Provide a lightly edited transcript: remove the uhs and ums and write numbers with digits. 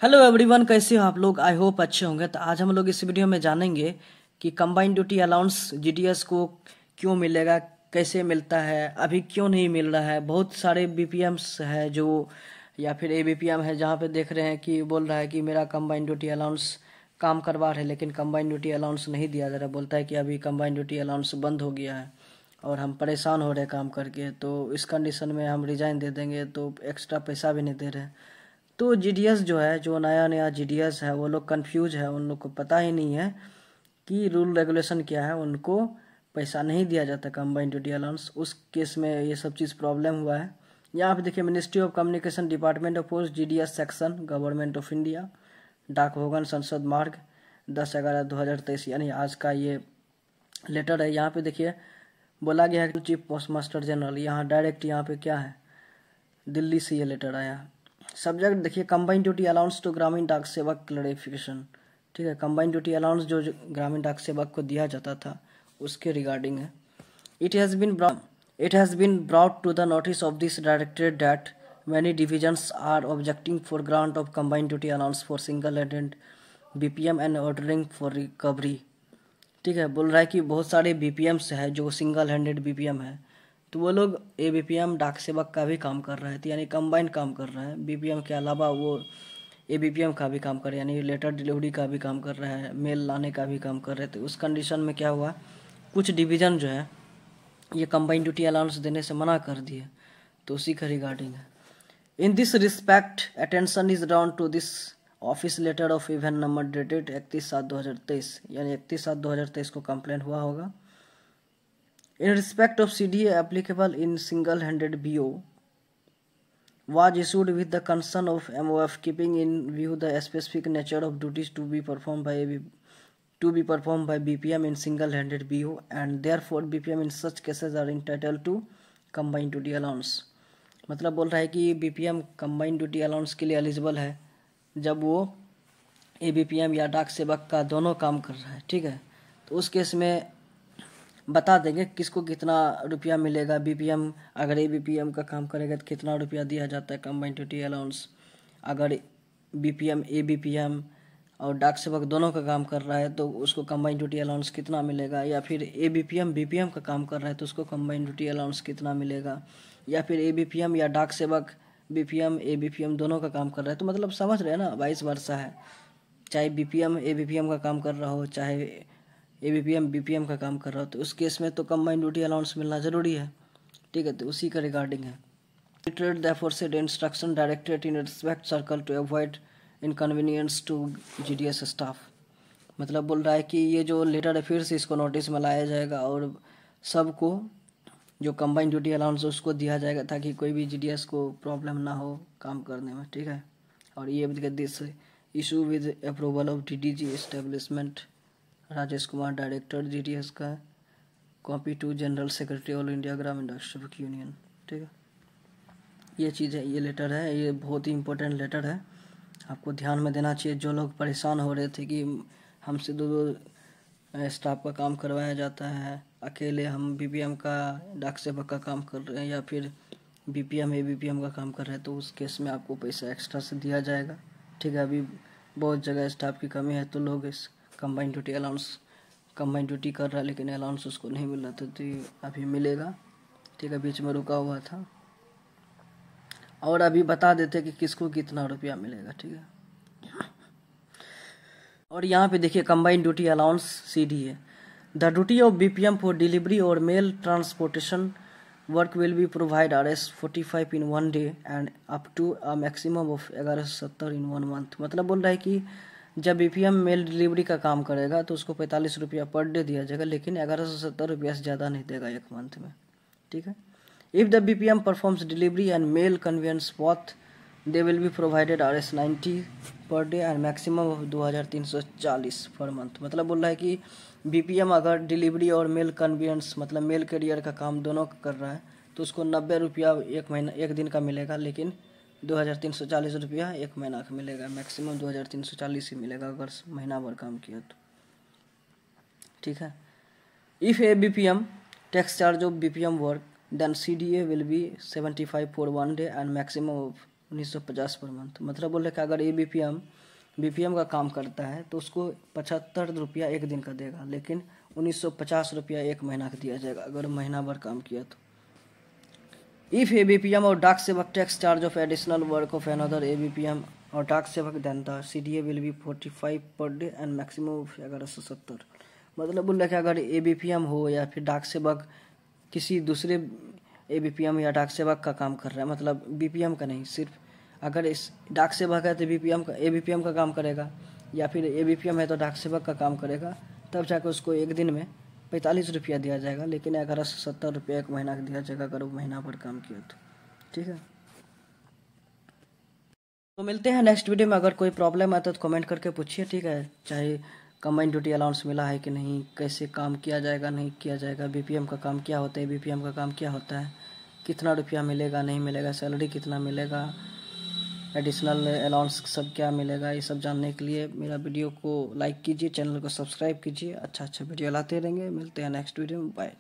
Hello everyone, कैसे हो आप लोग। आई होप अच्छे होंगे। तो आज हम लोग इस वीडियो में जानेंगे कि कंबाइंड ड्यूटी अलाउंस जीडीएस को क्यों मिलेगा, कैसे मिलता है, अभी क्यों नहीं मिल रहा है। बहुत सारे बीपीएम्स है जो या फिर एबीपीएम है जहाँ पे देख रहे हैं कि बोल रहा है कि मेरा कंबाइंड ड्यूटी अलाउंस काम करवा रहे, लेकिन कंबाइंड ड्यूटी अलाउंस नहीं दिया जा रहा। बोलता है कि अभी कंबाइंड ड्यूटी अलाउंस बंद हो गया है और हम परेशान हो रहे हैं काम करके, तो इस कंडीशन में हम रिजाइन दे देंगे, तो एक्स्ट्रा पैसा भी नहीं दे रहे। तो जीडीएस जो है, जो नया नया जीडीएस है, वो लोग कंफ्यूज है। उन लोग को पता ही नहीं है कि रूल रेगुलेशन क्या है। उनको पैसा नहीं दिया जाता कंबाइंड ड्यूटी अलाउंस। उस केस में ये सब चीज़ प्रॉब्लम हुआ है। यहाँ पे देखिए, ministry of communication, department of post, GDS section, government of India, डाक भवन, संसद मार्ग, 10/11/2023, यानी आज का ये लेटर है। यहाँ पे देखिए बोला गया है कि चीफ पोस्ट मास्टर जनरल, यहाँ डायरेक्ट यहाँ पे क्या है, दिल्ली से ये लेटर आया। सब्जेक्ट देखिए, कंबाइंड ड्यूटी अलाउंस टू ग्रामीण डाक सेवक क्लैरिफिकेशन। ठीक है, कंबाइंड ड्यूटी अलाउंस जो ग्रामीण डाक सेवक को दिया जाता था उसके रिगार्डिंग है। It has been brought to the notice of this directorate that many divisions are objecting for grant of combined duty allowance for single handed BPM and ordering for recovery. ठीक है, बोल रहा है कि बहुत सारे बीपीएम्स है जो सिंगल हैंडेड बीपीएम है, तो वो लोग एबीपीएम डाक सेवक का भी काम कर रहे थे, यानी कंबाइंड काम कर रहा है। बीपीएम के अलावा वो एबीपीएम का भी काम कर रहे हैं, यानी लेटर डिलीवरी का भी काम कर रहे हैं, मेल लाने का भी काम कर रहे थे। उस कंडीशन में क्या हुआ, कुछ डिवीज़न जो है ये कंबाइंड ड्यूटी अलाउंस देने से मना कर दिए, तो उसी का रिगार्डिंग है। In this respect attention is drawn to this office letter of event number dated 31/7/2023, यानी 31/7/2023 को कंप्लेंट हुआ होगा। In respect of CDA applicable in single-handed BO was issued with the concern of MOF, keeping in view the specific nature of duties to be performed by BPM in single-handed BO, and therefore BPM in such cases are entitled to combined duty allowance। मतलब बोल रहा है कि BPM combined duty allowance के लिए eligible है जब वो एबीपीएम या डाक सेवक का दोनों काम कर रहा है। ठीक है, तो उस केस में बता देंगे किसको कितना रुपया मिलेगा। बीपीएम अगर एबीपीएम का काम करेगा तो कितना रुपया दिया जाता है कंबाइंड ड्यूटी अलाउंस। अगर बीपीएम एबीपीएम और डाक सेवक दोनों का काम कर रहा है तो उसको कंबाइंड ड्यूटी अलाउंस कितना मिलेगा, या फिर एबीपीएम बीपीएम का काम कर रहा है तो उसको कंबाइंड ड्यूटी अलाउंस कितना मिलेगा, या फिर एबीपीएम या डाक सेवक बीपीएम एबीपीएम दोनों का काम कर रहा है। तो मतलब समझ रहे हैं ना, 22 वर्षा है, चाहे बीपीएम एबीपीएम का काम कर रहा हो, चाहे एबीपीएम बीपीएम का काम कर रहा हो, तो उस केस में तो कंबाइंड ड्यूटी अलाउंस मिलना जरूरी है। ठीक है, तो उसी का रिगार्डिंग है। Reiterate the aforesaid instruction directed in respect circle to avoid inconvenience to GDS staff। मतलब बोल रहा है कि ये जो लेटर है फिर से इसको नोटिस में लाया जाएगा और सबको जो कंबाइंड ड्यूटी अलाउंस उसको दिया जाएगा ताकि कोई भी जीडीएस को प्रॉब्लम ना हो काम करने में। ठीक है, और ये this issue with approval of DDG establishment Rajesh Kumar, director GDS का, copy to general secretary all India Gramin Dak सेवक यूनियन। ठीक है, ये चीज़ है, ये लेटर है, ये बहुत ही इंपॉर्टेंट लेटर है, आपको ध्यान में देना चाहिए। जो लोग परेशान हो रहे थे कि हमसे दो स्टाफ का काम करवाया जाता है, अकेले हम बीपीएम का डाक सेवक का काम कर रहे हैं या फिर बीपीएम एबीपीएम का काम कर रहे हैं, तो उस केस में आपको पैसा एक्स्ट्रा से दिया जाएगा। ठीक है, अभी बहुत जगह स्टाफ की कमी है तो लोग इस combined duty allowance combined duty कर रहा है लेकिन अलाउंस उसको नहीं मिल रहा था, तो ये अभी मिलेगा। ठीक है, बीच में रुका हुआ था और अभी बता देते कि किसको कितना रुपया मिलेगा। ठीक है, और यहाँ पे देखिए combined duty allowance CDA, the duty of BPM for delivery और mail transportation work will be provide RS-45 in 1 day and up to a maximum of 1170 in 1 month. मतलब बोल रहा है कि जब बीपीएम मेल डिलीवरी का काम करेगा तो उसको 45 रुपया पर डे दिया जाएगा, लेकिन 1170 रुपया से ज़्यादा नहीं देगा एक मंथ में। ठीक है, if the BPM performs delivery and mail conveyance both, they will be provided RS-90 per day and maximum of 2340 per month। मतलब बोल रहा है कि बीपीएम अगर डिलीवरी और मेल कन्वीनियंस मतलब मेल कैरियर का काम दोनों कर रहा है तो उसको 90 रुपया एक दिन का मिलेगा, लेकिन 2340 रुपया एक महीना का मिलेगा। मैक्सिमम 2340 ही मिलेगा अगर महीना भर काम किया तो। ठीक है, if a BPM takes charge of BPM work then CDA will be 75 for 1 day and maximum of 1950 per month. मतलब बोले कि अगर ये बीपीएम का काम करता है तो उसको 75 रुपया एक दिन का देगा, लेकिन 1950 रुपया एक महीना का दिया जाएगा अगर महीना भर काम किया तो। इफ एबीपीएम और Dak Sevak takes charge of additional work of another ABPM और Dak Sevak then the CDA will be 45 per day and maximum of 1170। मतलब बोल रहे कि अगर एबीपीएम हो या फिर डाक सेवक किसी दूसरे एबीपीएम या डाक सेवक का काम कर रहा है, मतलब बीपीएम का नहीं, सिर्फ अगर इस डाक सेवक है तो एबीपीएम का काम करेगा, या फिर एबीपीएम है तो डाक सेवक का काम करेगा, तब जाकर उसको एक दिन में 45 रुपया दिया जाएगा, लेकिन 1170 रुपया एक महीना का दिया जाएगा अगर वो महीना भर काम किया तो। ठीक है, तो मिलते हैं नेक्स्ट वीडियो में। अगर कोई प्रॉब्लम आता है तो कमेंट करके पूछिए। ठीक है, चाहे कंबाइंड ड्यूटी अलाउंस मिला है कि नहीं, कैसे काम किया जाएगा नहीं किया जाएगा, बीपीएम का काम क्या होता है, बीपीएम का काम क्या होता है, कितना रुपया मिलेगा नहीं मिलेगा, सैलरी कितना मिलेगा, एडिशनल अलाउंस सब क्या मिलेगा, ये सब जानने के लिए मेरा वीडियो को लाइक कीजिए, चैनल को सब्सक्राइब कीजिए। अच्छा वीडियो लाते रहेंगे। मिलते हैं नेक्स्ट वीडियो में, बाय।